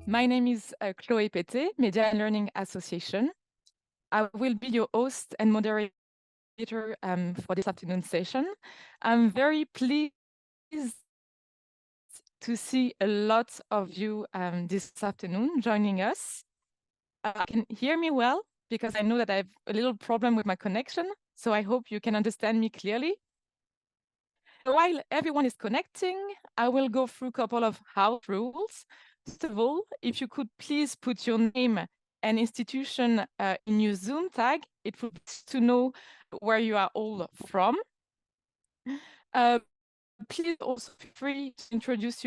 My name is Chloé Pété, Media and Learning Association. I will be your host and moderator for this afternoon session. I'm very pleased to see a lot of you this afternoon joining us. Can you hear me well? Because I know that I have a little problem with my connection, so I hope you can understand me clearly. While everyone is connecting, I will go through a couple of house rules. First of all, if you could please put your name and institution in your Zoom tag, it would be to know where you are all from. Please also feel free to introduce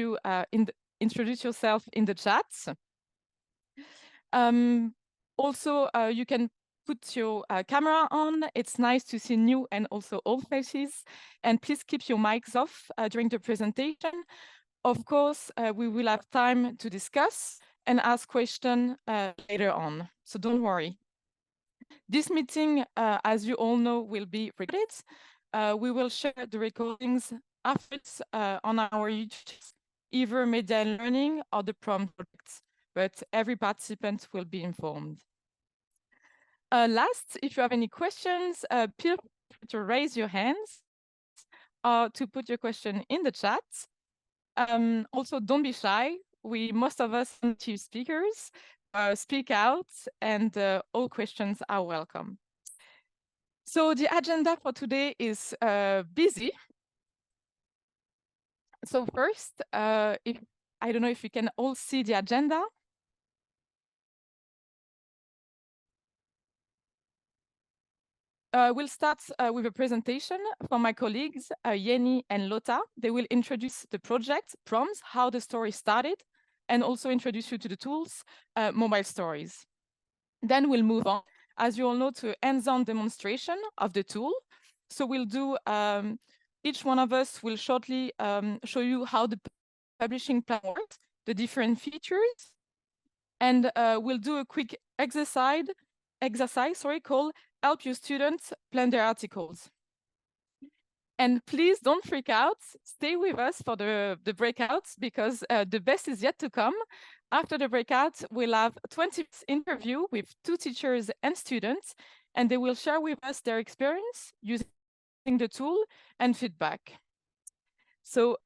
yourself in the chat. Also, you can put your camera on. It's nice to see new and also old faces. And please keep your mics off during the presentation. Of course, we will have time to discuss and ask questions later on, so don't worry. This meeting, as you all know, will be recorded. We will share the recordings afterwards on our YouTube, either Media and Learning or the ProMS project, but every participant will be informed. Last, if you have any questions, feel free to raise your hands or to put your question in the chat. Also, don't be shy. Most of us are native speakers, speak out, and all questions are welcome. So the agenda for today is busy. So first, I don't know if you can all see the agenda. We'll start with a presentation from my colleagues, Jenny and Lotta. They will introduce the project, ProMS, how the story started, and also introduce you to the tools, mobile stories. Then we'll move on, as you all know, to hands-on demonstration of the tool. So we'll do, each one of us will shortly show you how the publishing plan works, the different features, and we'll do a quick exercise called Help Your Students Plan Their Articles. And please don't freak out. Stay with us for the breakouts, because the best is yet to come. After the breakout, we'll have a 20-minute interview with 2 teachers and students, and they will share with us their experience using the tool and feedback. So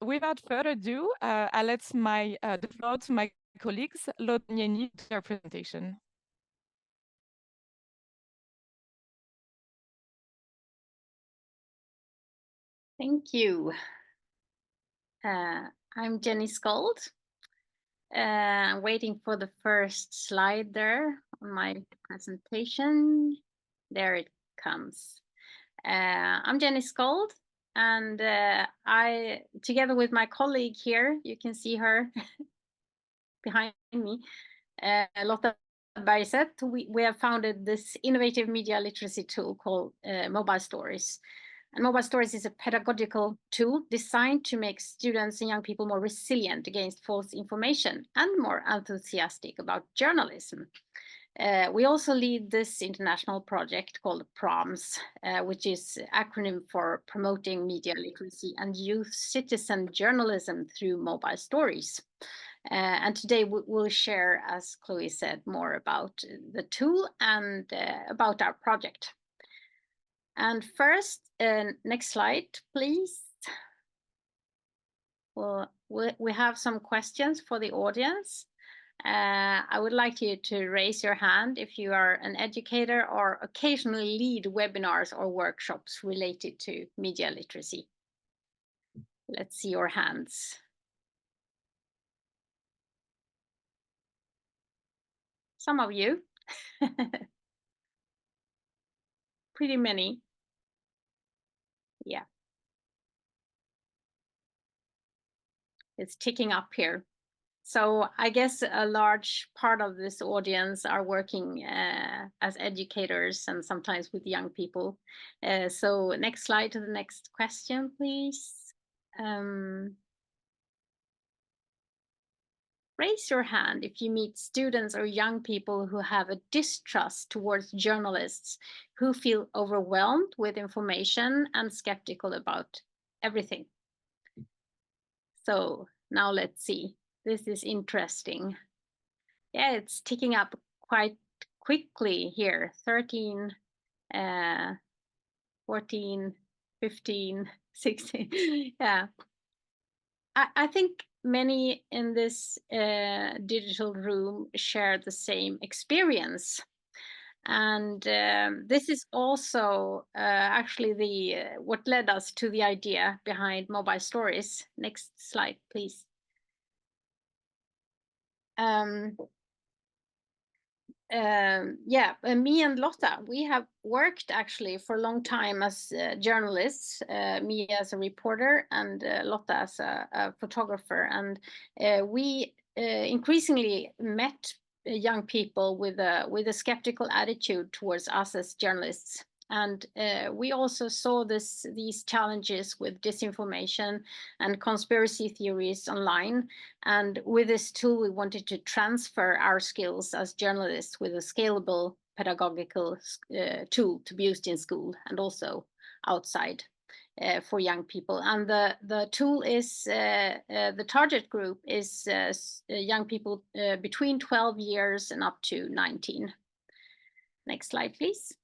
without further ado, I'll let the floor to my colleagues, Lotta and Jenny, to their presentation. Thank you. I'm Jenny Sköld. I'm waiting for the first slide there on my presentation. There it comes. I'm Jenny Sköld, and I, together with my colleague here, you can see her behind me, Lotta Bergseth, we have founded this innovative media literacy tool called Mobile Stories. And Mobile Stories is a pedagogical tool designed to make students and young people more resilient against false information and more enthusiastic about journalism. We also lead this international project called ProMS, which is an acronym for Promoting Media Literacy and Youth Citizen Journalism Through Mobile Stories. And today we'll share, as Chloé said, more about the tool and about our project. And first, next slide, please. Well, we have some questions for the audience. I would like you to raise your hand if you are an educator or occasionally lead webinars or workshops related to media literacy. Let's see your hands. Some of you. Pretty many. Yeah. It's ticking up here. So I guess a large part of this audience are working as educators and sometimes with young people. So next slide to the next question, please. Raise your hand if you meet students or young people who have a distrust towards journalists, who feel overwhelmed with information and skeptical about everything. So now let's see. This is interesting. yeah, it's ticking up quite quickly here. 13, 14, 15, 16. Yeah. I think many in this digital room share the same experience. And this is also actually what led us to the idea behind mobile stories. Next slide, please. Me and Lotta, we have worked actually for a long time as journalists, me as a reporter and Lotta as a photographer. And we increasingly met young people with a skeptical attitude towards us as journalists. And we also saw these challenges with disinformation and conspiracy theories online. And with this tool, we wanted to transfer our skills as journalists with a scalable pedagogical tool to be used in school and also outside for young people. And the tool is, the target group is young people between 12 years and up to 19. Next slide, please.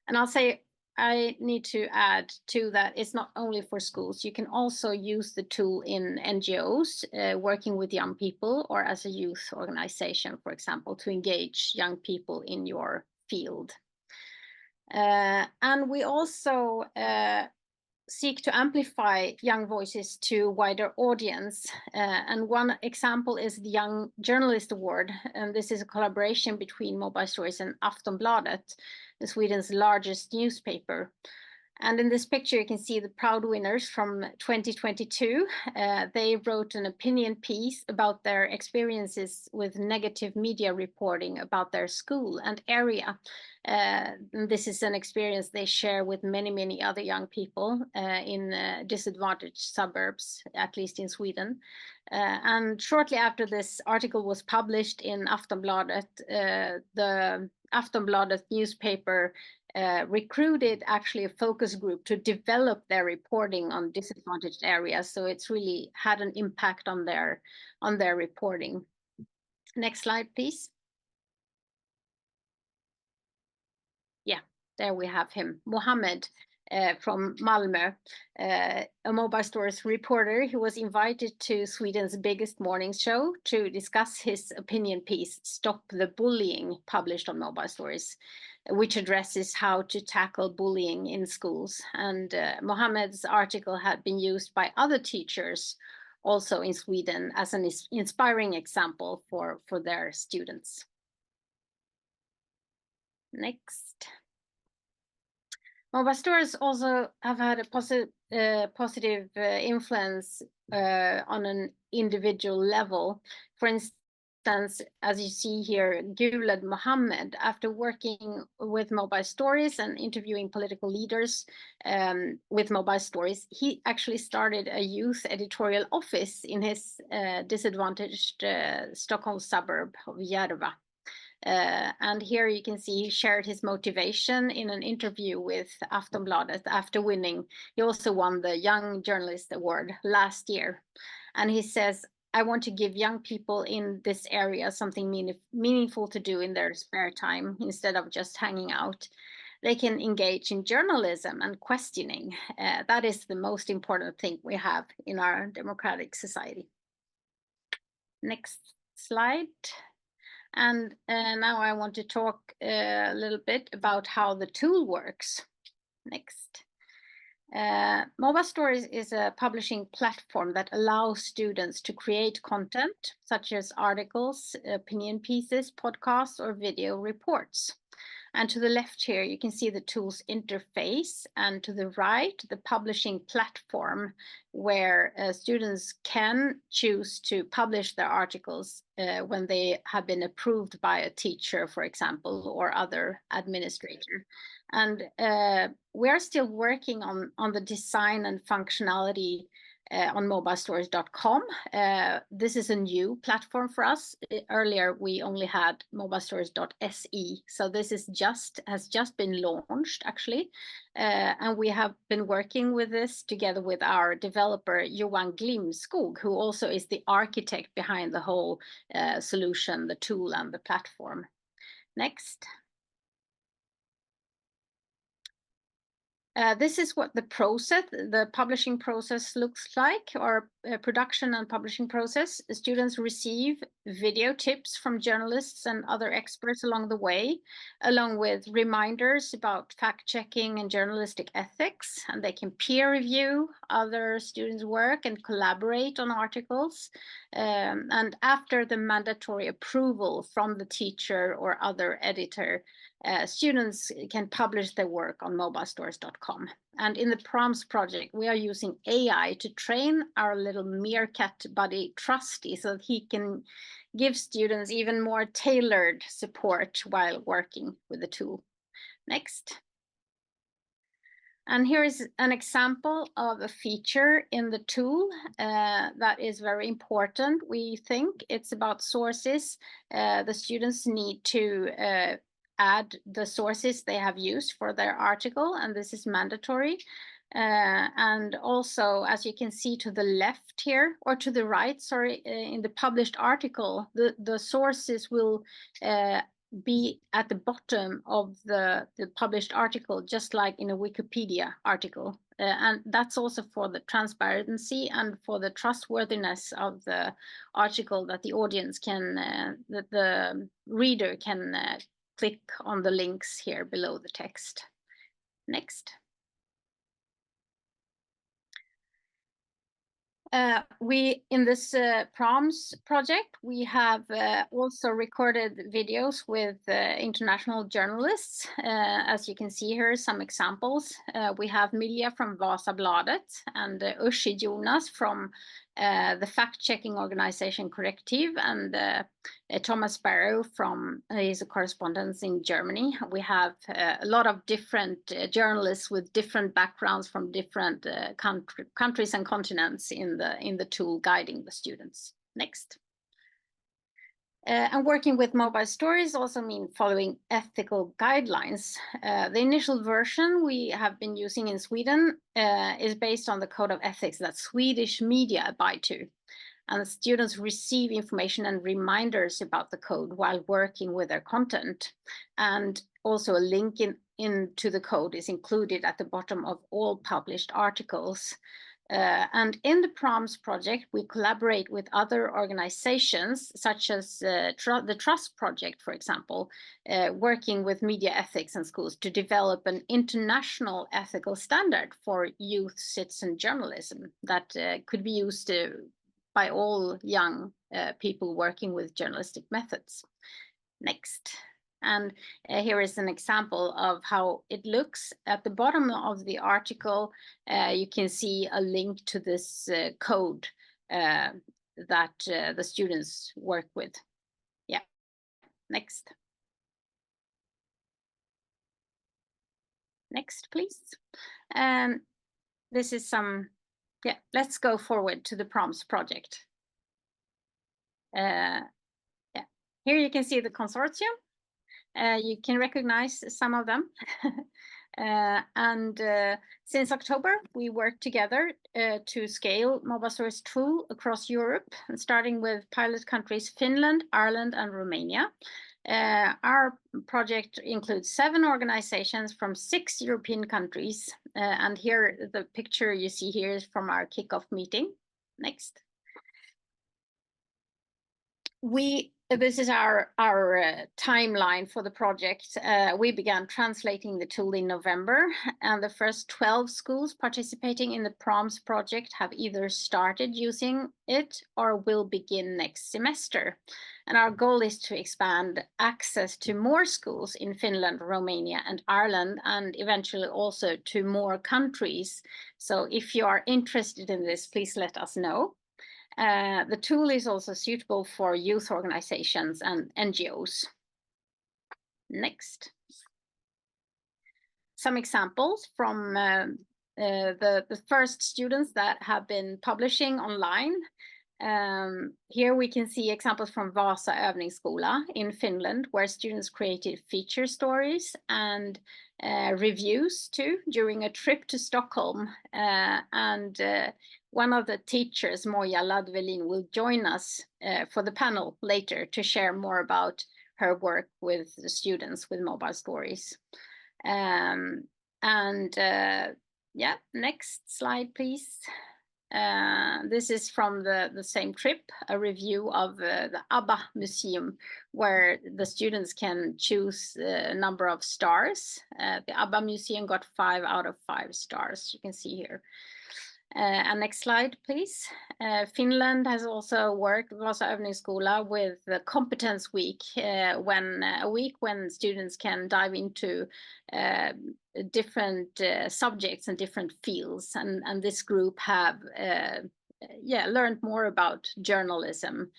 And I'll say, I need to add too that it's not only for schools. You can also use the tool in NGOs working with young people, or as a youth organization, for example, to engage young people in your field. And we also seek to amplify young voices to a wider audience. And one example is the Young Journalist Award. And this is a collaboration between Mobile Stories and Aftonbladet, Sweden's largest newspaper. And in this picture, you can see the proud winners from 2022. They wrote an opinion piece about their experiences with negative media reporting about their school and area. This is an experience they share with many, many other young people in disadvantaged suburbs, at least in Sweden. And shortly after this article was published in Aftonbladet, the Aftonbladet newspaper recruited actually a focus group to develop their reporting on disadvantaged areas. So it's really had an impact on their reporting. Next slide, please. Yeah, there we have him, Mohammed from Malmö, a Mobile Stories reporter. He was invited to Sweden's biggest morning show to discuss his opinion piece, Stop the Bullying, published on Mobile Stories, which addresses how to tackle bullying in schools. And Mohammed's article had been used by other teachers also in Sweden as an inspiring example for their students. Next. Mobile Stories also have had a positive influence on an individual level. For instance, as you see here, Guled Mohammed, after working with Mobile Stories and interviewing political leaders with Mobile Stories, he actually started a youth editorial office in his disadvantaged Stockholm suburb of Järva. And here you can see he shared his motivation in an interview with Aftonbladet after winning. He also won the Young Journalist Award last year. And he says, I want to give young people in this area something meaningful to do in their spare time instead of just hanging out. They can engage in journalism and questioning. That is the most important thing we have in our democratic society. Next slide. And now I want to talk a little bit about how the tool works. Next. Mobile Stories is a publishing platform that allows students to create content such as articles, opinion pieces, podcasts, or video reports. And to the left here, you can see the tool's interface, and to the right, the publishing platform where students can choose to publish their articles when they have been approved by a teacher, for example, or other administrator. And we are still working on the design and functionality on mobilestories.com. This is a new platform for us. Earlier, we only had mobilestories.se. So this has just been launched, actually. And we have been working with this together with our developer, Johan Glimskog, who also is the architect behind the whole solution, the tool and the platform. Next. This is what the publishing process looks like, or production and publishing process. Students receive video tips from journalists and other experts along the way, along with reminders about fact-checking and journalistic ethics, and they can peer review other students' work and collaborate on articles. And after the mandatory approval from the teacher or other editor, students can publish their work on mobilestories.com. And in the ProMS project, we are using AI to train our little meerkat buddy Trusty so that he can give students even more tailored support while working with the tool. Next. And here is an example of a feature in the tool that is very important. We think it's about sources. The students need to add the sources they have used for their article, and this is mandatory. And also, as you can see to the left here, or to the right, sorry, in the published article, the sources will be at the bottom of the published article, just like in a Wikipedia article. And that's also for the transparency and for the trustworthiness of the article, that the audience can, that the reader can click on the links here below the text. Next. In this ProMS project, we have also recorded videos with international journalists. As you can see here, some examples. We have Milja from Vasabladet and Ushi Jonas from the fact-checking organization Corrective, and Thomas Barrow from his correspondence in Germany. We have a lot of different journalists with different backgrounds from different countries and continents in the tool guiding the students. Next. And working with mobile stories also mean following ethical guidelines. The initial version we have been using in Sweden is based on the code of ethics that Swedish media abide to. And the students receive information and reminders about the code while working with their content. And also a link into the code is included at the bottom of all published articles. And in the ProMS project, we collaborate with other organizations, such as the Trust Project, for example, working with media ethics in schools to develop an international ethical standard for youth citizen journalism that could be used by all young people working with journalistic methods. Next. And here is an example of how it looks. At the bottom of the article, you can see a link to this code that the students work with. Yeah, next. Next, please. This is some, yeah, let's go forward to the ProMS project. Yeah, here you can see the consortium. You can recognize some of them. Since October, we work together to scale Mobile Stories tool across Europe, and starting with pilot countries Finland, Ireland, and Romania. Our project includes 7 organizations from 6 European countries. And here, the picture you see here is from our kickoff meeting. Next. This is our timeline for the project. We began translating the tool in November, and the first 12 schools participating in the ProMS project have either started using it or will begin next semester. And our goal is to expand access to more schools in Finland, Romania, and Ireland, and eventually also to more countries. So if you are interested in this, please let us know. The tool is also suitable for youth organizations and NGOs. Next. Some examples from the first students that have been publishing online. Here we can see examples from Vasa Övningsskola in Finland, where students created feature stories and reviews too during a trip to Stockholm. One of the teachers, Moja Ladvelin, will join us for the panel later to share more about her work with the students with mobile stories. Yeah, next slide, please. This is from the same trip, a review of the ABBA Museum, where the students can choose a number of stars. The ABBA Museum got 5 out of 5 stars, you can see here. And next slide, please. Finland has also worked, Vasa Övningsskola, with the Competence Week, a week when students can dive into different subjects and different fields. And this group have learned more about journalism.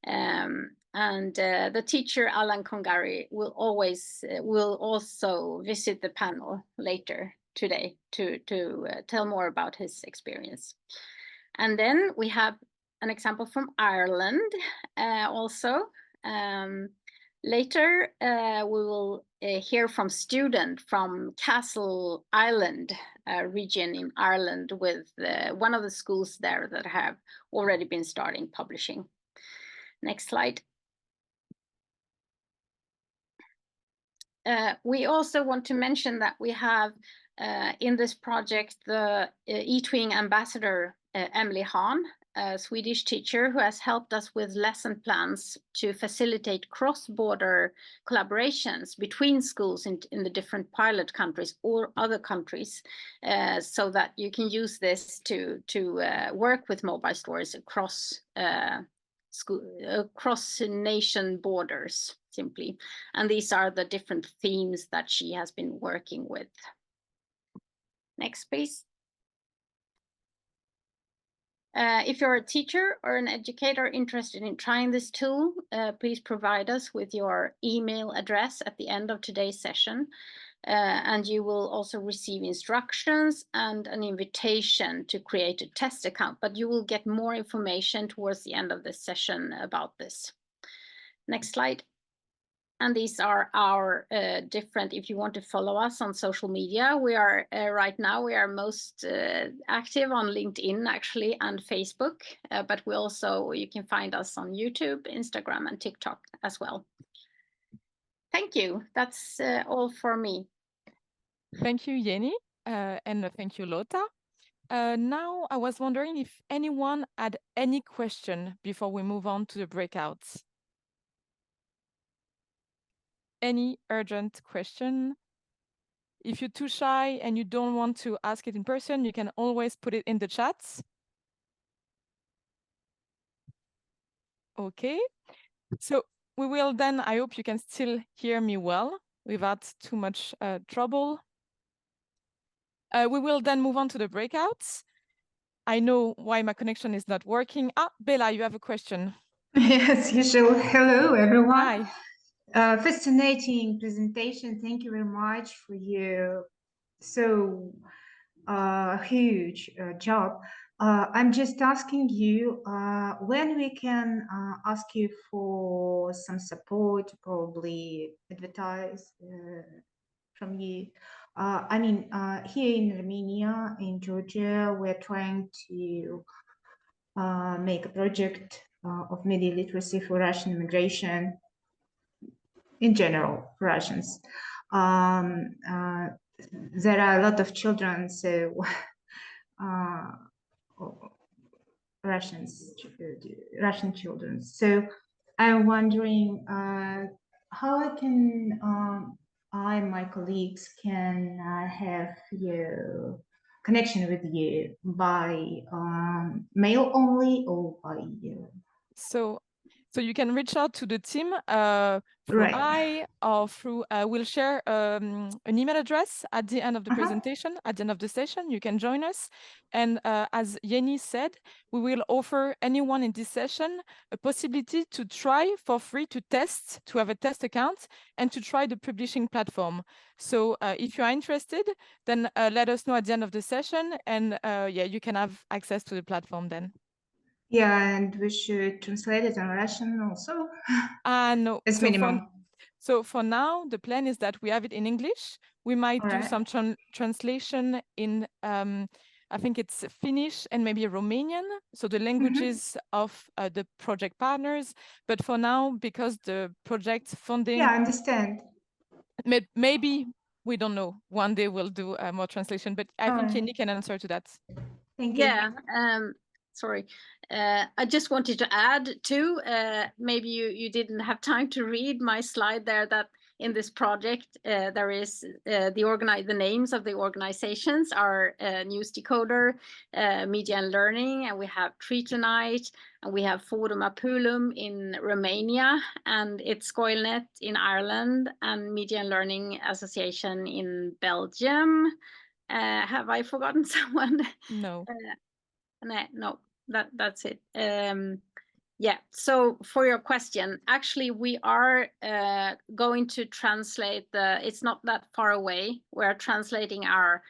The teacher, Alan Kongari, will also visit the panel later today to tell more about his experience. And then we have an example from Ireland also. Later, we will hear from student from Castle Island region in Ireland with one of the schools there that have already been starting publishing. Next slide. We also want to mention that we have in this project the eTwing ambassador, Emily Hahn, a Swedish teacher who has helped us with lesson plans to facilitate cross-border collaborations between schools in the different pilot countries or other countries, so that you can use this to work with mobile stories across nation borders simply. And these are the different themes that she has been working with. Next, please. If you're a teacher or an educator interested in trying this tool, please provide us with your email address at the end of today's session. And you will also receive instructions and an invitation to create a test account, but you will get more information towards the end of this session about this. Next slide. And these are our different, if you want to follow us on social media, we are right now, we are most active on LinkedIn actually and Facebook, but we also, you can find us on YouTube, Instagram and TikTok as well. Thank you. That's all for me. Thank you, Jenny, and thank you, Lotta. Now, I was wondering if anyone had any question before we move on to the breakouts. Any urgent question? If you're too shy and you don't want to ask it in person, you can always put it in the chats. Okay, so we will then, I hope you can still hear me well without too much trouble. We will then move on to the breakouts. I know why my connection is not working. Bella, you have a question. Yes, usual. Hello, everyone. Hi. Fascinating presentation. Thank you very much for your so huge job. I'm just asking you when we can ask you for some support, probably advertise from you. I mean, here in Romania, in Georgia, we're trying to make a project of media literacy for Russian immigration, in general, for Russians. There are a lot of children, so Russian children. So I'm wondering how I can, I and my colleagues can have your connection with you by mail only or by So you can reach out to the team through Right. I or through, we'll share an email address at the end of the presentation, at the end of the session. You can join us. And as Jenny said, we will offer anyone in this session a possibility to try for free to test, to have a test account and to try the publishing platform. So if you are interested, then let us know at the end of the session and yeah, you can have access to the platform then. Yeah, and we should translate it in Russian also. No, As minimum. So for now, the plan is that we have it in English. We might All do right. some translation in, I think it's Finnish and maybe Romanian, so the languages of the project partners. But for now, because the project funding, Yeah, I understand. maybe, we don't know, one day we'll do more translation, but I think Jenny can answer to that. Thank you. Yeah, sorry. I just wanted to add too, maybe you didn't have time to read my slide there, that in this project there is the names of the organizations are News Decoder, Media and Learning, and we have Tritonite, and we have Forum Apulum in Romania, and it's Sköld in Ireland, and Media and Learning Association in Belgium. Have I forgotten someone? No. No, that's it. Yeah, so for your question, actually we are going to translate it's not that far away. We're translating our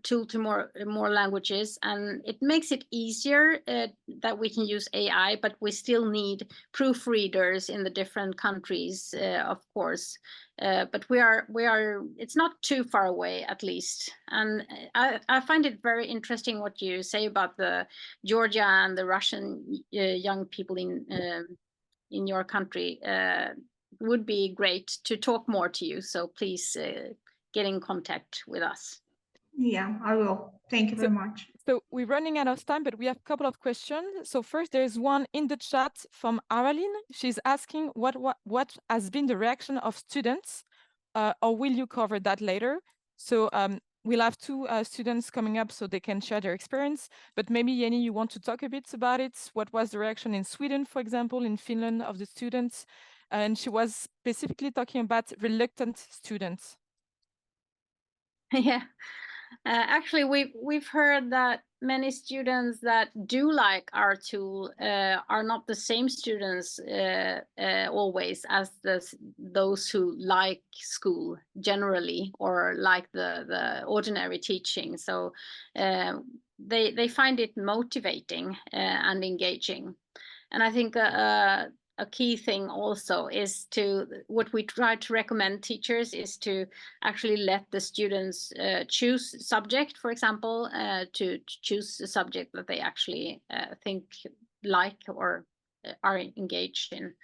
tool to more languages, and it makes it easier that we can use AI, but we still need proofreaders in the different countries, of course. But we are it's not too far away, at least. And I find it very interesting what you say about the Georgia and the Russian young people in your country. Would be great to talk more to you, so please get in contact with us. Yeah, I will. Thank you very much. So we're running out of time, but we have a couple of questions. So first, there's one in the chat from Araline. She's asking what has been the reaction of students, or will you cover that later? So we'll have two students coming up so they can share their experience. But maybe, Jenny, you want to talk a bit about it? What was the reaction in Sweden, for example, in Finland of the students? And she was specifically talking about reluctant students. Yeah. Actually, we've heard that many students that do like our tool are not the same students always as those who like school generally, or like the ordinary teaching. So they find it motivating and engaging. And I think a key thing also is what we try to recommend teachers is to actually let the students choose subject, for example, to choose a subject that they actually think like or are engaged in.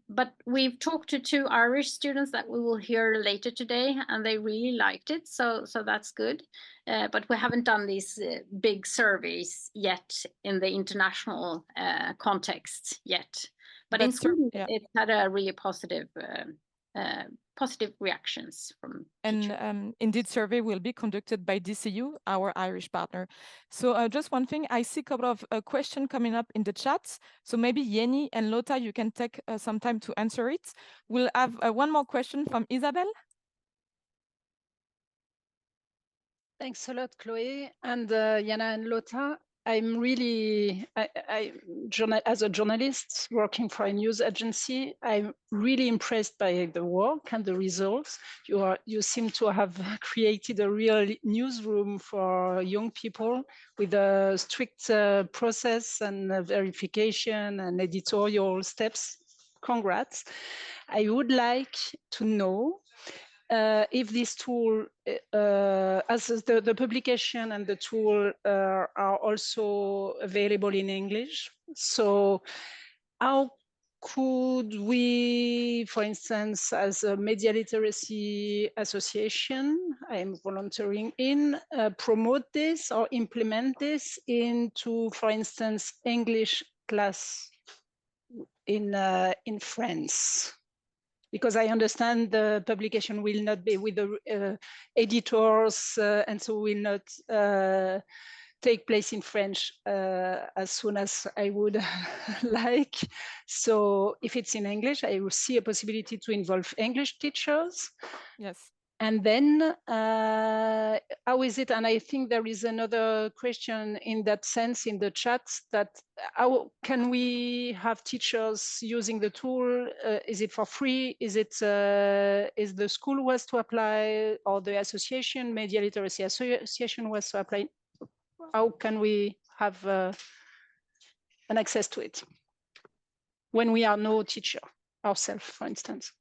But we've talked to 2 Irish students that we will hear later today, and they really liked it, so that's good. But we haven't done these big surveys yet in the international context yet. But in Sweden, it had a really positive reactions from teachers. And indeed, survey will be conducted by DCU, our Irish partner. So just one thing, I see a couple of questions coming up in the chat. So maybe Jenny and Lotta, you can take some time to answer it. We'll have one more question from Isabel. Thanks a lot, Chloé, and Jana and Lotta. I'm really, as a journalist working for a news agency, I'm really impressed by the work and the results. You seem to have created a real newsroom for young people with a strict process and verification and editorial steps. Congrats. I would like to know if this tool, as the publication and the tool are also available in English. So how could we, for instance, as a media literacy association I'm volunteering in, promote this or implement this into, for instance, English class in France? Because I understand the publication will not be with the editors, and so will not take place in French as soon as I would like. So if it's in English, I will see a possibility to involve English teachers. Yes. And then how is it? And I think there is another question in that sense in the chat, that how can we have teachers using the tool? Is it for free? Is it is the school who has to apply, or the association, Media Literacy Association, who has to apply? How can we have an access to it when we are no teacher ourselves, for instance?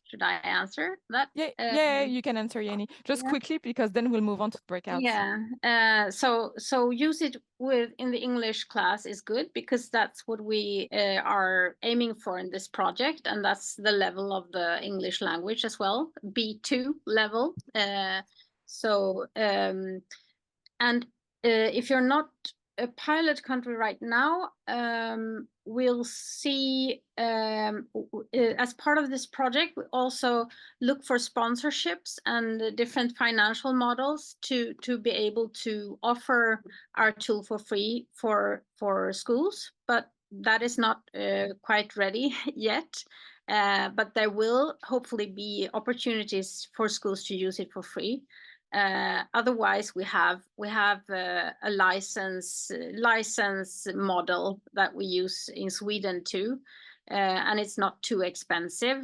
Should I answer that? Yeah, you can answer, Jenny. Just quickly, because then we'll move on to breakouts. Yeah. So use it in the English class is good, because that's what we are aiming for in this project, and that's the level of the English language as well, B2 level. If you're not a pilot country right now, we'll see as part of this project, we also look for sponsorships and different financial models to be able to offer our tool for free for schools, but that is not quite ready yet. But there will hopefully be opportunities for schools to use it for free. Otherwise, we have a license model that we use in Sweden too, and it's not too expensive.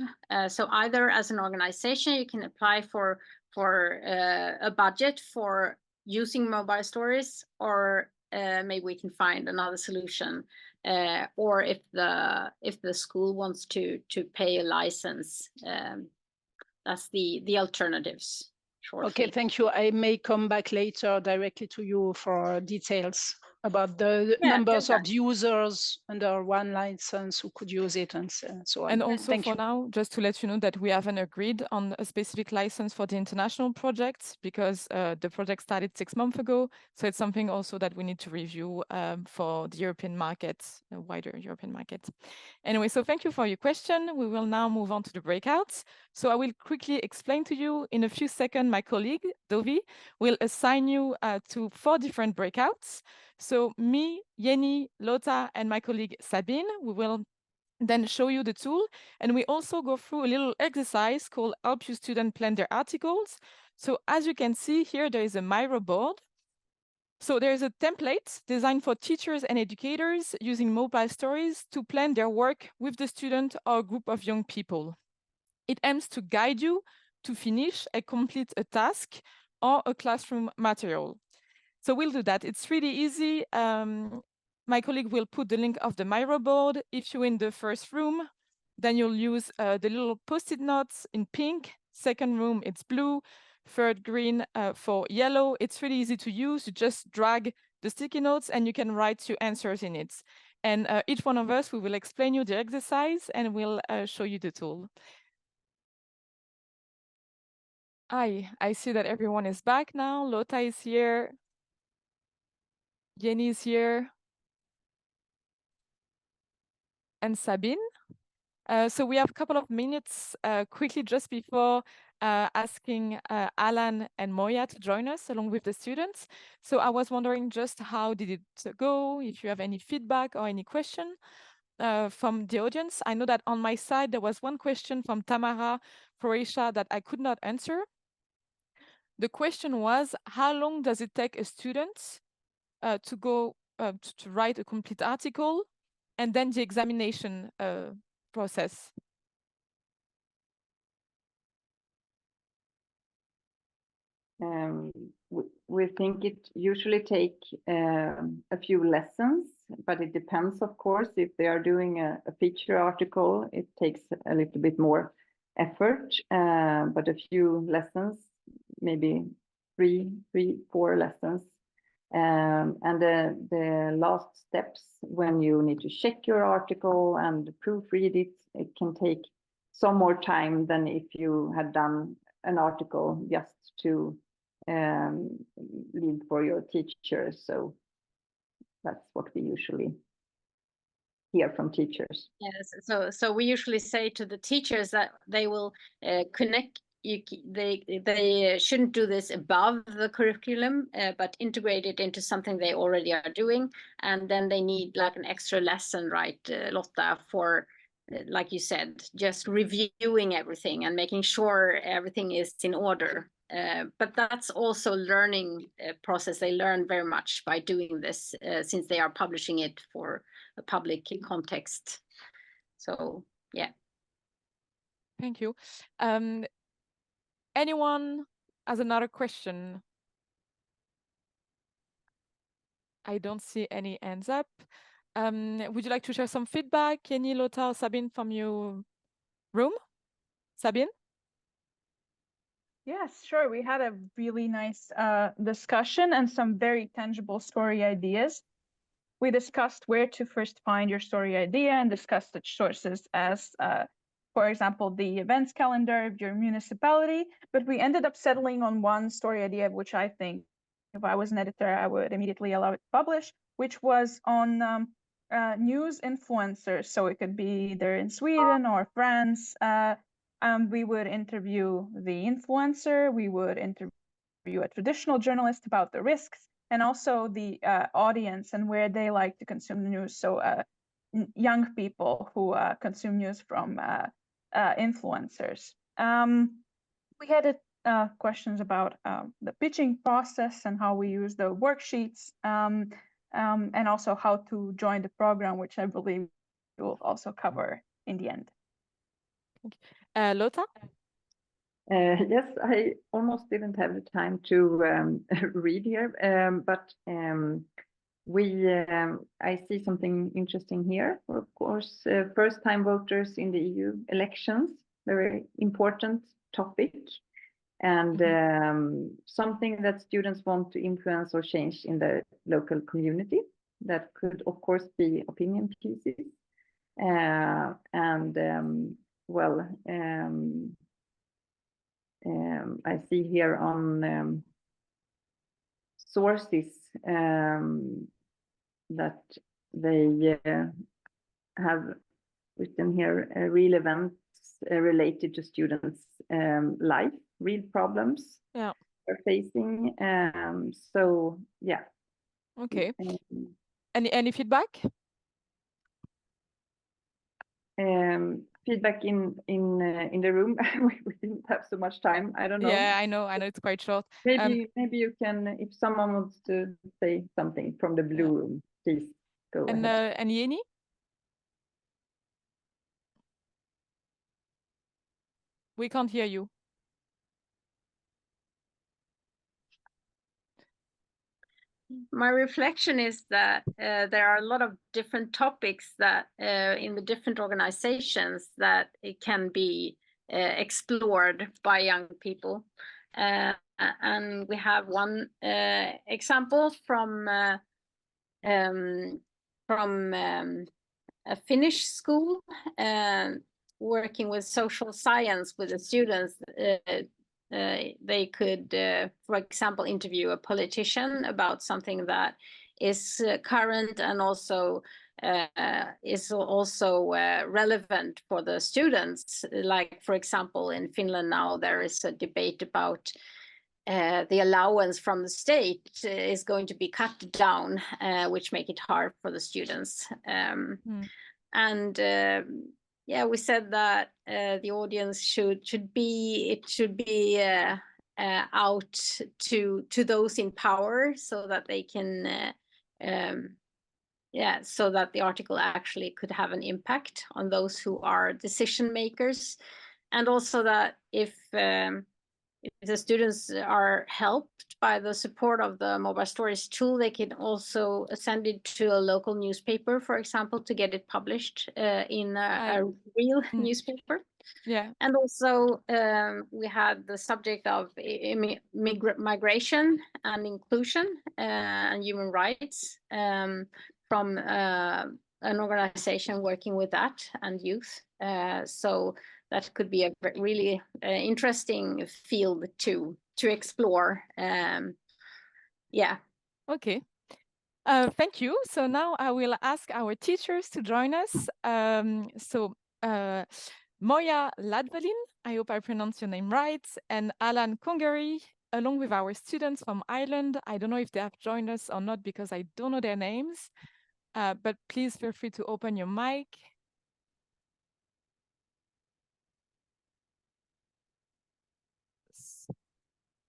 So either as an organization, you can apply for a budget for using mobile stories, or maybe we can find another solution. Or if the school wants to pay a license, that's the alternatives. Shortly. Okay, thank you. I may come back later directly to you for details about the numbers of users under one license who could use it, and so on. And also for now, just to let you know that we haven't agreed on a specific license for the international projects, because the project started 6 months ago. So it's something also that we need to review for the European market, a wider European market. Anyway, so thank you for your question. We will now move on to the breakouts. So I will quickly explain to you in a few seconds. My colleague, Dovi, will assign you to 4 different breakouts. So me, Jenny, Lotta, and my colleague Sabine, we will then show you the tool. And we also go through a little exercise called Help Your Student Plan Their Articles. So as you can see here, there is a Miro board. So there's a template designed for teachers and educators using mobile stories to plan their work with the student or a group of young people. It aims to guide you to finish and complete a task or a classroom material. So we'll do that. It's really easy. My colleague will put the link of the Miro board. If you're in the first room, then you'll use the little post-it notes in pink. Second room, it's blue. Third, green for yellow. It's really easy to use. You just drag the sticky notes and you can write your answers in it. And each one of us, we will explain you the exercise and we'll show you the tool. I see that everyone is back now. Lotta is here. Jenny is here. And Sabine. So we have a couple of minutes quickly just before asking Alan and Moya to join us along with the students. So I was wondering just how did it go, if you have any feedback or any question from the audience. I know that on my side, there was one question from Tamara Croatia that I could not answer. The question was, how long does it take a student to go to write a complete article, and then the examination process? We think it usually take a few lessons, but it depends, of course. If they are doing a feature article, it takes a little bit more effort, but a few lessons, maybe three, 4 lessons. And the last steps, when you need to check your article and proofread it, it can take some more time than if you had done an article just to leave for your teachers. So that's what we usually hear from teachers. Yes, so we usually say to the teachers that they will they shouldn't do this above the curriculum, but integrate it into something they already are doing, and then they need like an extra lesson, right, Lotta, for like you said, just reviewing everything and making sure everything is in order. But that's also learning process. They learn very much by doing this, since they are publishing it for a public context. So yeah. Thank you. Anyone has another question? I don't see any hands up. Would you like to share some feedback, Jenny, Lotta, or Sabine, from your room? Sabine? Yes, sure. We had a really nice discussion and some very tangible story ideas. We discussed where to first find your story idea and discussed such sources as, for example, the events calendar of your municipality. But we ended up settling on one story idea, which I think if I was an editor, I would immediately allow it to publish, which was on news influencers. So it could be either in Sweden or France. We would interview the influencer, we would interview a traditional journalist about the risks, and also the audience and where they like to consume the news. So young people who consume news from influencers. We had questions about the pitching process and how we use the worksheets, and also how to join the program, which I believe we will also cover in the end. Lotta? Yes, I almost didn't have the time to read here, but I see something interesting here. Of course, first-time voters in the EU elections, very important topic, and something that students want to influence or change in the local community. That could, of course, be opinion pieces, I see here on sources that they have written here real events related to students' life, real problems they're facing. So yeah. Okay. Any feedback? Feedback in the room. We didn't have so much time. I don't know. Yeah, I know it's quite short. Maybe you can, if someone wants to say something from the blue room, please go ahead. And Jenny? We can't hear you. My reflection is that there are a lot of different topics that in the different organizations that it can be explored by young people. And we have one example from a Finnish school working with social science with the students. They could, for example, interview a politician about something that is current and also is also relevant for the students. Like, for example, in Finland now, there is a debate about the allowance from the state is going to be cut down, which make it hard for the students. And yeah, we said that the audience should be out to those in power, so that they can so that the article actually could have an impact on those who are decision makers, and also that if the students are helped by the support of the Mobile Stories tool, they can also send it to a local newspaper, for example, to get it published in a real newspaper. Yeah. And also we had the subject of migration and inclusion and human rights from an organization working with that and youth. So that could be a really interesting field to explore. Yeah. Okay. Thank you. So now I will ask our teachers to join us. Moya Ladvelin, I hope I pronounced your name right, and Alan Kongari, along with our students from Ireland. I don't know if they have joined us or not because I don't know their names, but please feel free to open your mic.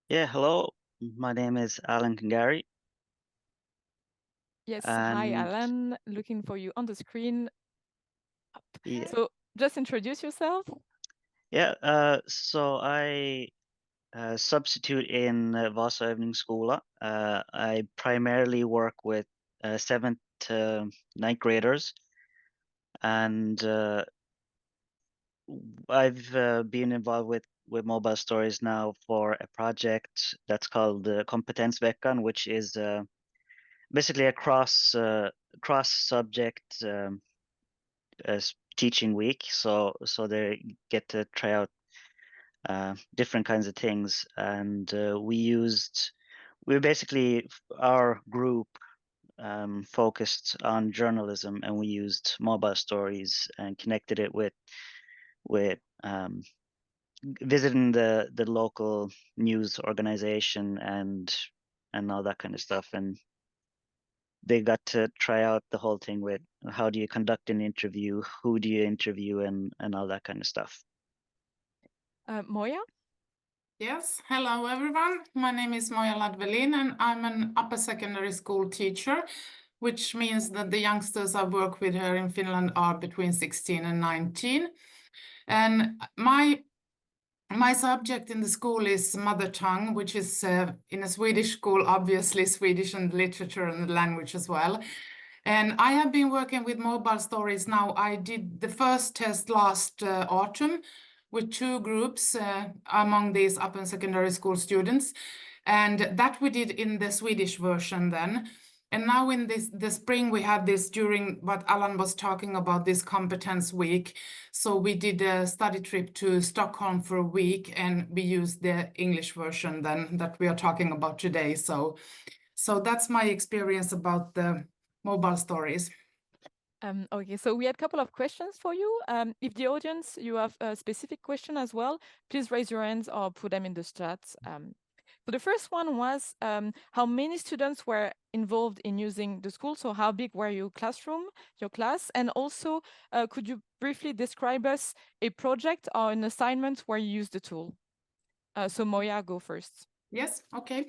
Yeah, hello. My name is Alan Kangari. Yes, hi Alan, looking for you on the screen. Yeah. So just introduce yourself. Yeah, so I substitute in Vasa Övningsskola. I primarily work with 7th to 9th graders, and I've been involved with mobile stories now for a project that's called Kompetensveckan, which is basically a cross subject teaching week. So they get to try out different kinds of things, and we basically, our group focused on journalism, and we used mobile stories and connected it with visiting the local news organization and all that kind of stuff. And they got to try out the whole thing with how do you conduct an interview, who do you interview, and all that kind of stuff. Moya? Yes, hello everyone. My name is Moya Ladvelin and I'm an upper secondary school teacher, which means that the youngsters I work with here in Finland are between 16 and 19. And my subject in the school is mother tongue, which is in a Swedish school, obviously Swedish and literature and language as well. And I have been working with mobile stories now. I did the first test last autumn with 2 groups among these upper secondary school students. And that we did in the Swedish version then. And now in the spring, we had this during what Alan was talking about, this competence week. So we did a study trip to Stockholm for a week, and we used the English version then that we are talking about today. So that's my experience about the mobile stories. Okay, so we had a couple of questions for you. If the audience, you have a specific question as well, please raise your hands or put them in the chat. So the first one was how many students were involved in using the school? So how big were your class? And also, could you briefly describe us a project or an assignment where you used the tool? So Moya, go first. Yes, okay.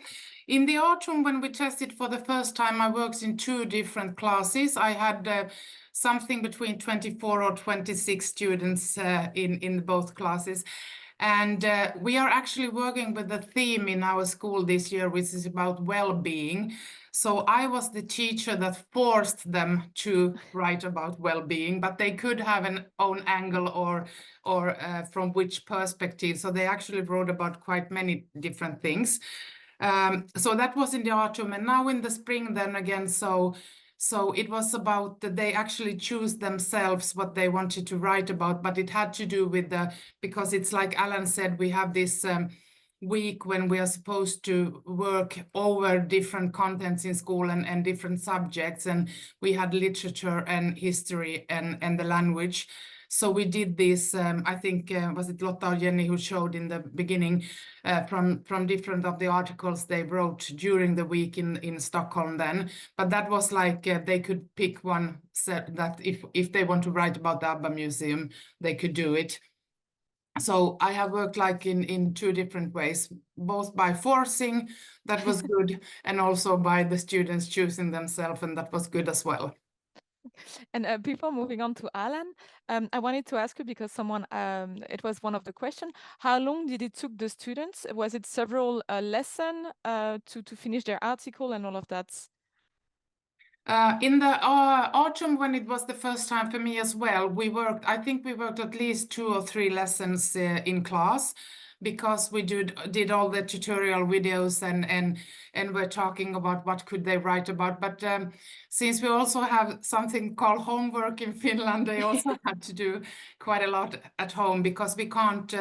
In the autumn, when we tested for the first time, I worked in 2 different classes. I had something between 24 or 26 students in both classes. And we are actually working with a theme in our school this year, which is about well-being. So I was the teacher that forced them to write about well-being, but they could have an own angle or from which perspective. So they actually wrote about quite many different things. So that was in the autumn, and now in the spring then again, so it was about that they actually choose themselves what they wanted to write about, but it had to do with because it's like Alan said, we have this week when we are supposed to work over different contents in school and different subjects, and we had literature and history and the language. So we did this, I think, was it Lotta or Jenny who showed in the beginning from different of the articles they wrote during the week in Stockholm then. But that was like they could pick one set that if they want to write about the ABBA Museum, they could do it. So I have worked like in 2 different ways, both by forcing, that was good, and also by the students choosing themselves, and that was good as well. And before moving on to Alan, I wanted to ask you, because someone, it was one of the questions, how long did it took the students? Was it several lessons to finish their article and all of that? In the autumn, when it was the first time for me as well, I think we worked at least 2 or 3 lessons in class, because we did all the tutorial videos and we're talking about what could they write about. But since we also have something called homework in Finland, they also had to do quite a lot at home, because we can't,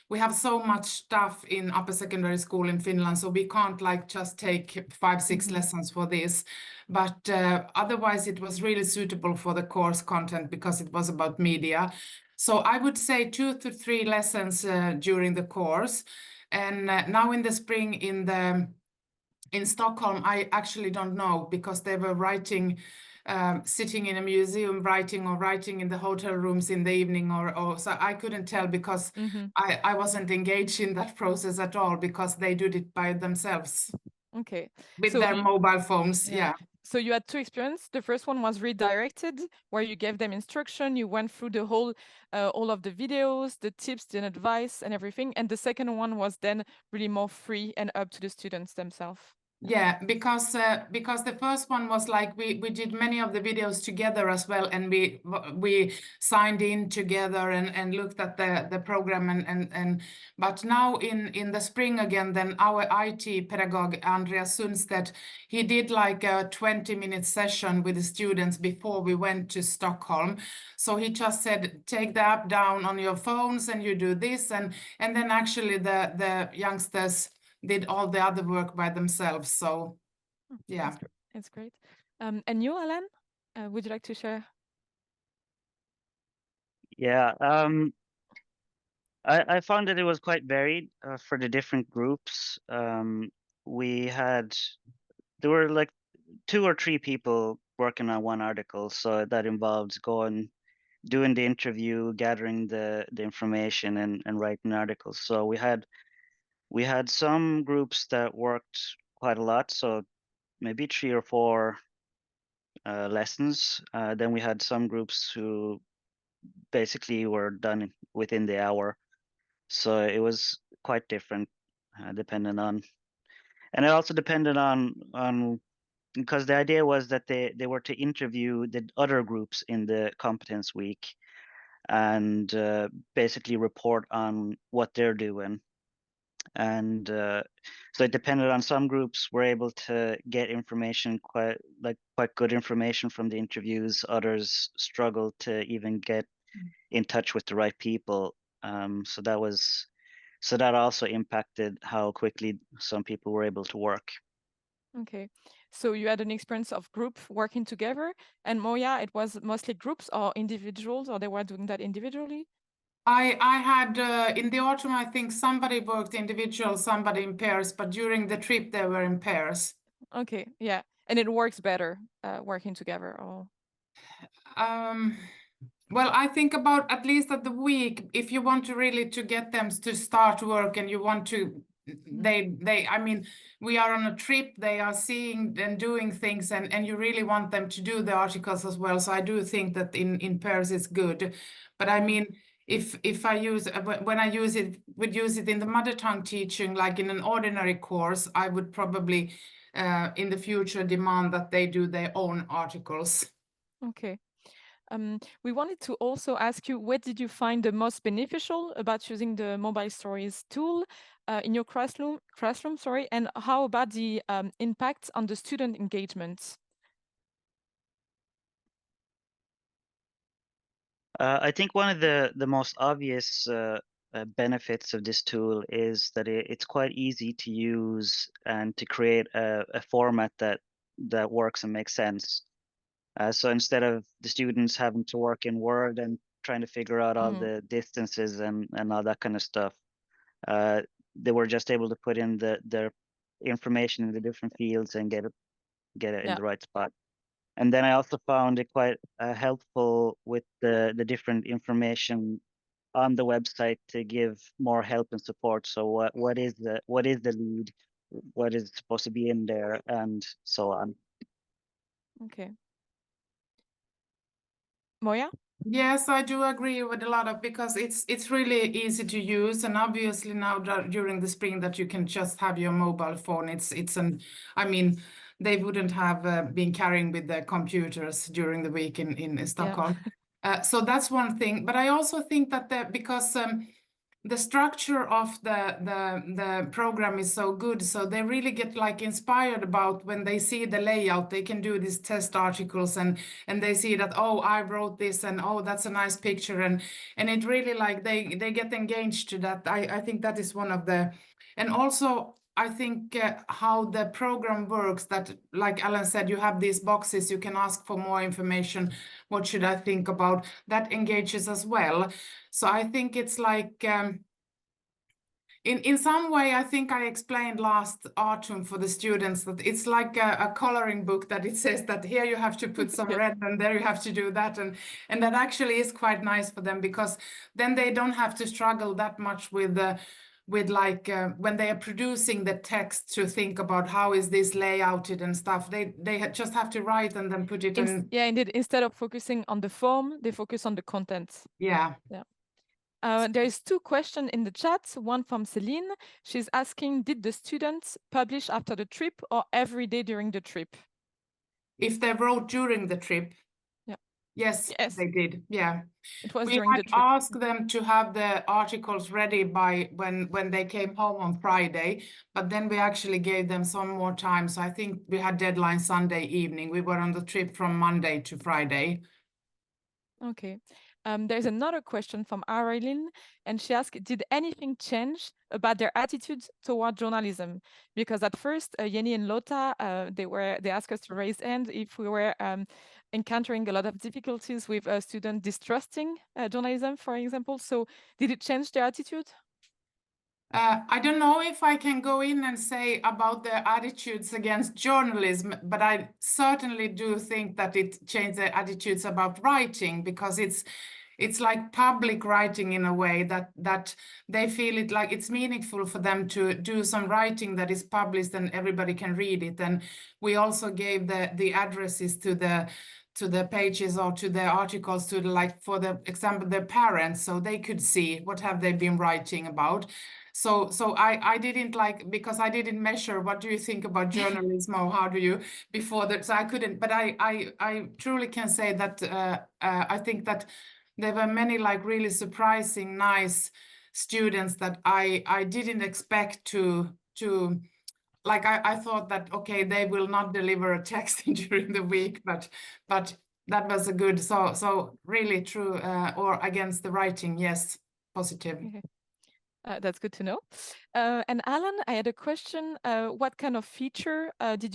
we have so much stuff in upper secondary school in Finland, so we can't like just take 5-6 lessons for this. But otherwise it was really suitable for the course content, because it was about media. So I would say 2 to 3 lessons during the course. And now in the spring in Stockholm, I actually don't know, because they were writing, sitting in a museum writing in the hotel rooms in the evening, or so I couldn't tell, because I wasn't engaged in that process at all, because they did it by themselves. Okay. With So their mobile phones, yeah. So you had 2 experiences. The first one was redirected, where you gave them instruction. You went through the whole, all of the videos, the tips, the advice, and everything. And the second one was then really more free and up to the students themselves. Yeah, because the first one was like we did many of the videos together as well, and we signed in together and looked at the program and but now in the spring again, then our IT pedagogue Andreas Sundstedt, he did like a 20-minute session with the students before we went to Stockholm. So he just said, take the app down on your phones and you do this, and then actually the youngsters did all the other work by themselves. So, yeah. It's great. And you, Alan, would you like to share? Yeah, I found that it was quite varied for the different groups. There were like 2 or 3 people working on one article, so that involves doing the interview, gathering the information, and writing articles. So we had some groups that worked quite a lot, so maybe 3 or 4 lessons. Then we had some groups who basically were done within the hour. So it was quite different, depending on, and it also depended on because the idea was that they were to interview the other groups in the competence week and basically report on what they're doing. And so it depended on, some groups were able to get information, quite good information from the interviews. Others struggled to even get in touch with the right people. So that also impacted how quickly some people were able to work. Okay. So you had an experience of group working together, and Moya, it was mostly groups or individuals, or they were doing that individually? I had in the autumn, I think somebody worked individual, somebody in pairs, but during the trip they were in pairs. Okay, yeah, and it works better working together. Or well, I think about at least at the week, if you want to really to get them to start work and you want to, I mean, we are on a trip, they are seeing and doing things, and you really want them to do the articles as well. So I do think that in pairs is good. But I mean, if I use, when I would use it in the mother tongue teaching, like in an ordinary course, I would probably in the future demand that they do their own articles. Okay. We wanted to also ask you, what did you find the most beneficial about using the mobile stories tool in your classroom, and how about the impact on the student engagement? I think one of the most obvious benefits of this tool is that it's quite easy to use and to create a format that works and makes sense. So instead of the students having to work in Word and trying to figure out all the distances and all that kind of stuff, they were just able to put in their information in the different fields and get it in the right spot. And then I also found it quite helpful with the different information on the website to give more help and support. So what is the lead, what is supposed to be in there, and so on. Okay. Moya? Yes, I do agree with a lot of, because it's really easy to use, and obviously now during the spring that you can just have your mobile phone. I mean, they wouldn't have been carrying with their computers during the week in Stockholm. So that's one thing. But I also think that because the structure of the program is so good, so they really get like inspired about when they see the layout. They can do these test articles and they see that, oh, I wrote this, and oh, that's a nice picture, and it really like they get engaged to that. I think that is one of the, and also I think how the program works, that like Alan said, you have these boxes, you can ask for more information. What should I think about? That engages as well. So I think it's like, in some way, I think I explained last autumn for the students that it's like a coloring book, that it says that here you have to put some red and there you have to do that. And that actually is quite nice for them, because then they don't have to struggle that much with like when they are producing the text to think about how is this layouted and stuff. They just have to write and then put it in. Yeah, indeed. Instead of focusing on the form, they focus on the content. Yeah. Yeah. There is 2 questions in the chat. One from Celine. She's asking, did the students publish after the trip or every day during the trip? If they wrote during the trip. Yeah. Yes, they did. Yeah. It was We during the had trip. asked them to have the articles ready by when they came home on Friday, but then we actually gave them some more time. So I think we had deadline Sunday evening. We were on the trip from Monday to Friday. Okay. There's another question from Arlene, and she asked, did anything change about their attitudes toward journalism? Because at first, Jenny and Lotta, they asked us to raise hand if we were encountering a lot of difficulties with students distrusting journalism, for example. So did it change their attitude? I don't know if I can go in and say about their attitudes against journalism, but I certainly do think that it changed their attitudes about writing, because it's like public writing in a way that they feel it like it's meaningful for them to do some writing that is published and everybody can read it. And we also gave the addresses to the pages or to the articles to the, like, for the example, their parents, so they could see what have they been writing about. So I didn't like, because I didn't measure what do you think about journalism or how do you before that, so I couldn't, but I truly can say that I think that there were many like really surprising nice students that I didn't expect to like I thought that okay, they will not deliver a text during the week, but that was a good, so really true, or against the writing, yes, positive. Okay. That's good to know. And Alan, I had a question. What kind of feature do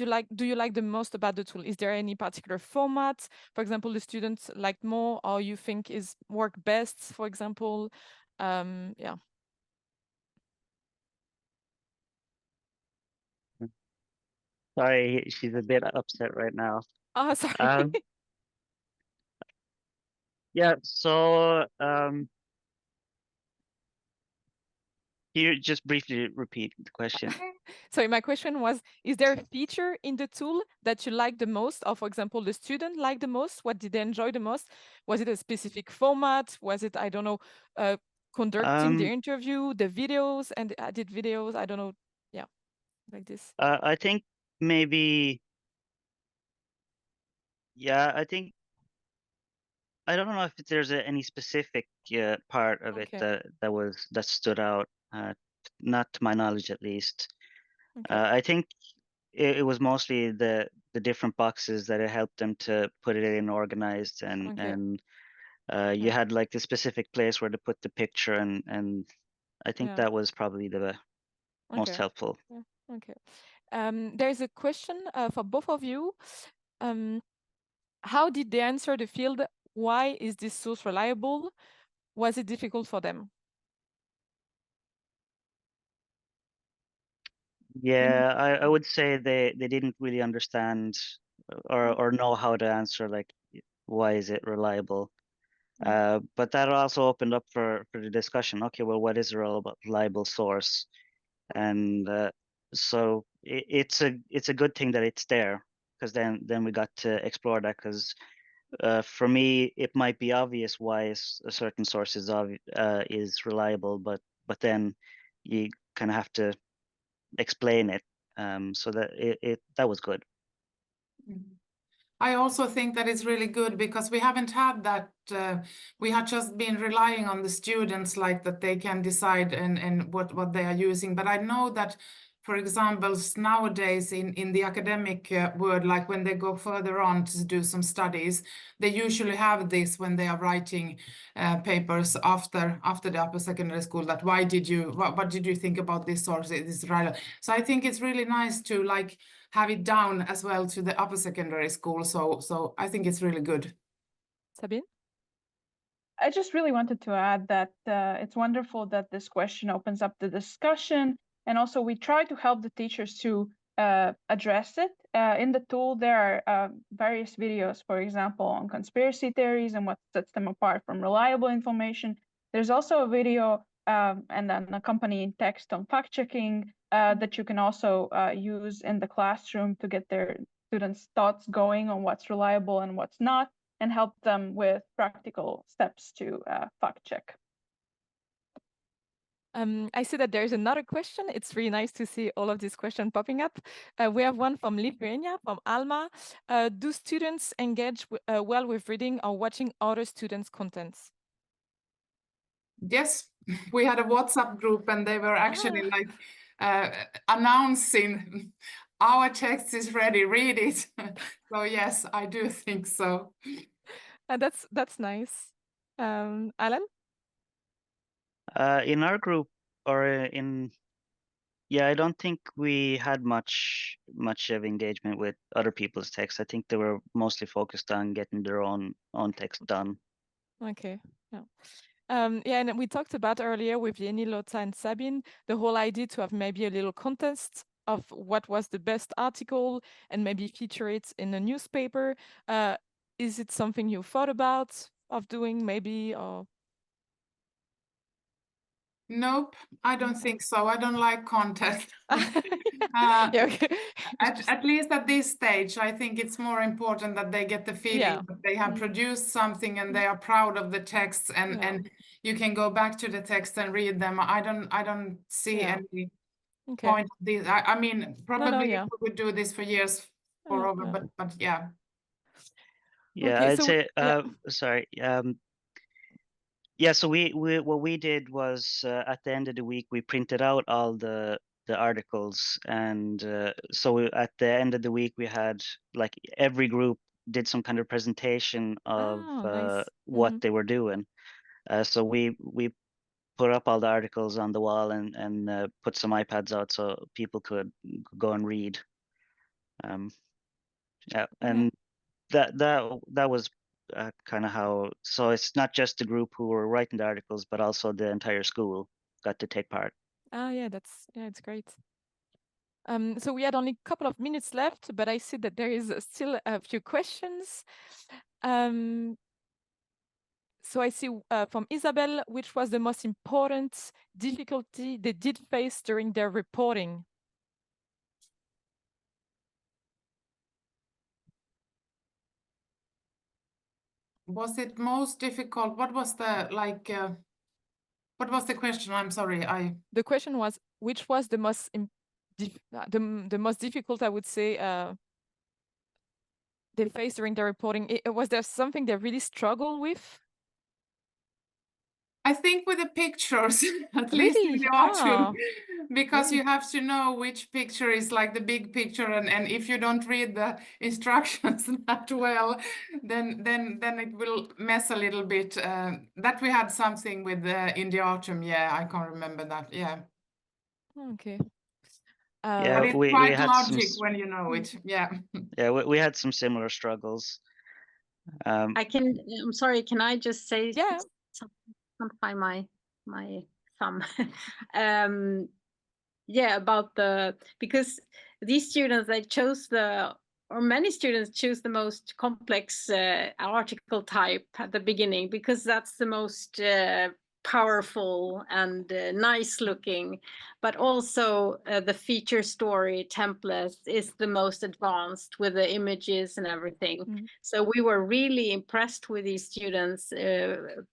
you like the most about the tool? Is there any particular format, for example, the students liked more, or you think is work best, for example? Yeah. Sorry, she's a bit upset right now. Oh, sorry. Yeah, so you just briefly repeat the question. Sorry, my question was, is there a feature in the tool that you like the most, or for example, the student liked the most? What did they enjoy the most? Was it a specific format? Was it, I don't know, conducting the interview, the videos, and I did videos, I don't know, yeah, like this. I think maybe, yeah, I don't know if there's any specific part of it that stood out, not to my knowledge at least. I think it was mostly the different boxes that it helped them to put it in organized, and you had like the specific place where to put the picture, and I think that was probably the most helpful. Yeah. Okay. There's a question for both of you. How did they answer the field? Why is this source reliable? Was it difficult for them? Yeah, I would say they didn't really understand or know how to answer, like, why is it reliable? But that also opened up for the discussion. Okay, well, what is a reliable source? And so it's a good thing that it's there, because then we got to explore that, because for me it might be obvious why a certain source is reliable, but then you kind of have to explain it, so that that was good. I also think that it's really good, because we haven't had that, we had just been relying on the students, like that they can decide and what they are using. But I know that for example, nowadays in the academic world, like when they go further on to do some studies, they usually have this when they are writing papers after the upper secondary school, that what did you think about this source? Is right. So I think it's really nice to like have it down as well to the upper secondary school. So I think it's really good. Sabine? I just really wanted to add that it's wonderful that this question opens up the discussion, and also we try to help the teachers to address it. In the tool, there are various videos, for example, on conspiracy theories and what sets them apart from reliable information. There's also a video and an accompanying text on fact-checking that you can also use in the classroom to get their students' thoughts going on what's reliable and what's not, and help them with practical steps to fact check. I see that there's another question. It's really nice to see all of these questions popping up. We have one from Lithuania, from Alma. Do students engage well with reading or watching other students' contents? Yes, we had a WhatsApp group and they were actually like announcing our text is ready, read it. So yes, I do think so. That's nice. Alan? In our group, or I don't think we had much of engagement with other people's text. I think they were mostly focused on getting their own text done. Okay. Yeah. And we talked about earlier with Jenny, Lotta, and Sabine, the whole idea to have maybe a little contest of what was the best article and maybe feature it in a newspaper. Is it something you thought about of doing maybe, or? Nope, I don't think so. I don't like content. Yeah, okay. At least at this stage, I think it's more important that they get the feeling that they have produced something and they are proud of the texts, and you can go back to the text and read them. I don't see any point of this. I mean, probably if we would do this for years forever, but yeah. Yeah, Okay, I'd so say sorry. So we what we did was at the end of the week we printed out all the articles, and so at the end of the week we had like every group did some kind of presentation of nice. what they were doing. So we put up all the articles on the wall and put some iPads out so people could go and read. And that was kind of how. So it's not just the group who were writing the articles, but also the entire school got to take part. Yeah, it's great. So we had only a couple of minutes left, but I see that there is still a few questions. So I see from Isabel, which was the most important difficulty they did face during their reporting? Was it most difficult? What was the what was the question? I'm sorry. The question was, which was the most the most difficult, I would say, they faced during their reporting? Was there something they really struggled with? I think with the pictures, at Really? least in the autumn, because really? you have to know which picture is like the big picture, and if you don't read the instructions that well, then it will mess a little bit. That we had something with in the autumn. Yeah, I can't remember that. Yeah. Okay. But it's we quite had logic when you know it. Yeah. Yeah, we had some similar struggles. I'm sorry, can I just say something? I can't find my thumb. About because these students, they chose many students choose the most complex article type at the beginning, because that's the most powerful and nice looking, but also the feature story template is the most advanced with the images and everything. So we were really impressed with these students. The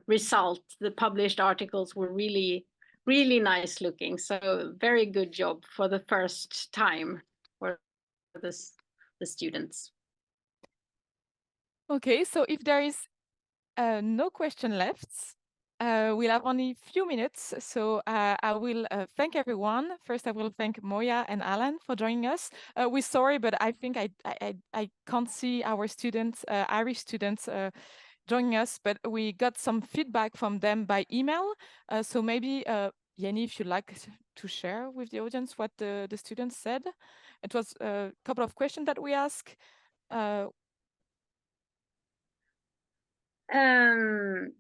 result, the published articles were really nice looking. So very good job for the first time for the students. Okay, so if there is no question left, we'll have only a few minutes, so I will thank everyone. First, I will thank Moya and Alan for joining us. We're sorry, but I think I can't see our students, Irish students, joining us, but we got some feedback from them by email. So maybe, Jenny, if you'd like to share with the audience what the students said. It was a couple of questions that we asked.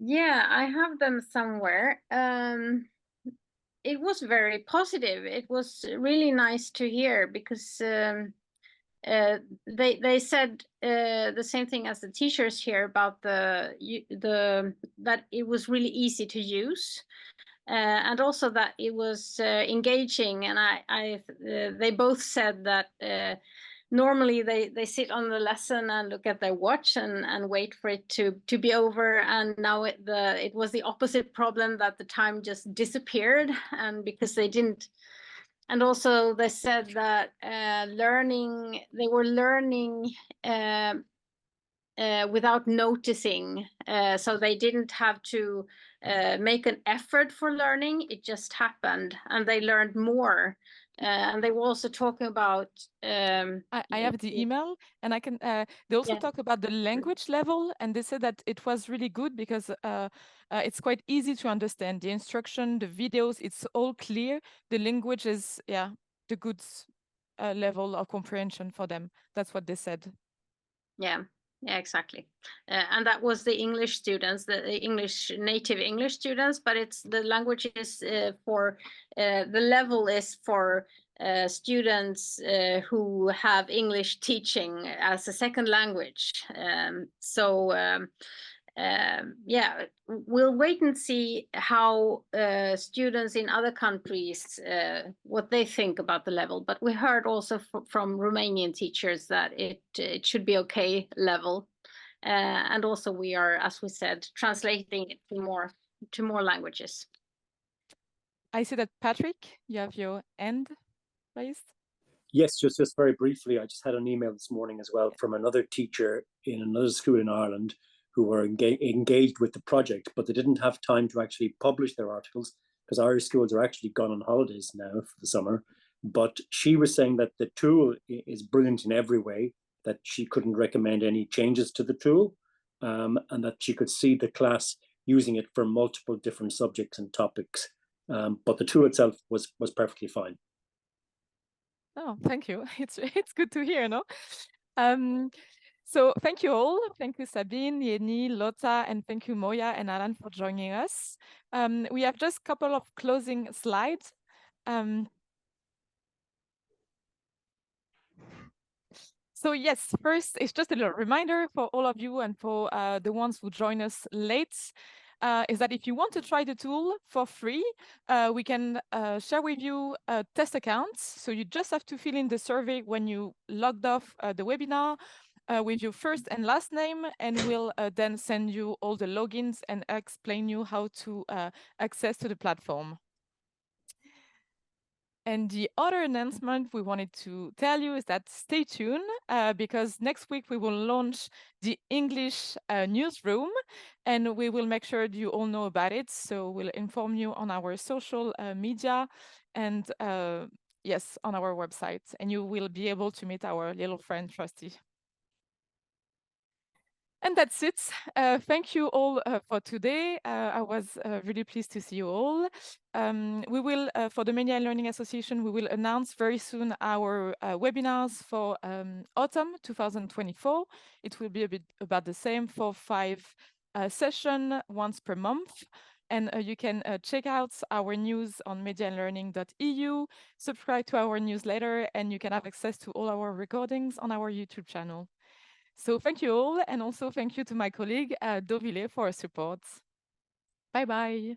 Yeah, I have them somewhere. It was very positive. It was really nice to hear because they said the same thing as the teachers here about that it was really easy to use. And also that it was engaging, and they both said that normally they sit on the lesson and look at their watch and wait for it to be over, and now it was the opposite problem, that the time just disappeared, and because they didn't. And also they said that they were learning without noticing, so they didn't have to make an effort for learning. It just happened, and they learned more. And they were also talking about. I have the email, and I can. They also talk about the language level, and they said that it was really good because it's quite easy to understand. The instruction, the videos, it's all clear. The language is, the good level of comprehension for them. That's what they said. Yeah, exactly. And that was the English students, the English native English students, but it's the language is for the level is for students who have English teaching as a second language. Yeah, we'll wait and see how students in other countries, what they think about the level. But we heard also from Romanian teachers that it should be okay level. And also we are, as we said, translating it to more languages. I see that, Patrick, you have your hand raised. Yes, just very briefly, I just had an email this morning as well from another teacher in another school in Ireland who were engaged with the project, but they didn't have time to actually publish their articles because Irish schools are actually gone on holidays now for the summer. But she was saying that the tool is brilliant in every way, that she couldn't recommend any changes to the tool, and that she could see the class using it for multiple different subjects and topics. But the tool itself was perfectly fine. Oh, thank you. It's good to hear, no? So thank you all. Thank you, Sabine, Jenny, Lotta, and thank you, Moya and Alan, for joining us. We have just a couple of closing slides. So yes, first, it's just a little reminder for all of you and for the ones who join us late, is that if you want to try the tool for free, we can share with you test accounts. So you just have to fill in the survey when you logged off the webinar with your first and last name, and we'll then send you all the logins and explain you how to access to the platform. And the other announcement we wanted to tell you is that stay tuned because next week we will launch the English newsroom, and we will make sure you all know about it. So we'll inform you on our social media and yes, on our website, and you will be able to meet our little friend Trusty. And that's it. Thank you all for today. I was really pleased to see you all. We will, for the Media and Learning Association, we will announce very soon our webinars for autumn 2024. It will be a bit about the same for 5 sessions once per month. And you can check out our news on mediaandlearning.eu, subscribe to our newsletter, and you can have access to all our recordings on our YouTube channel. So thank you all, and also thank you to my colleague, Dovile, for her support. Bye-bye.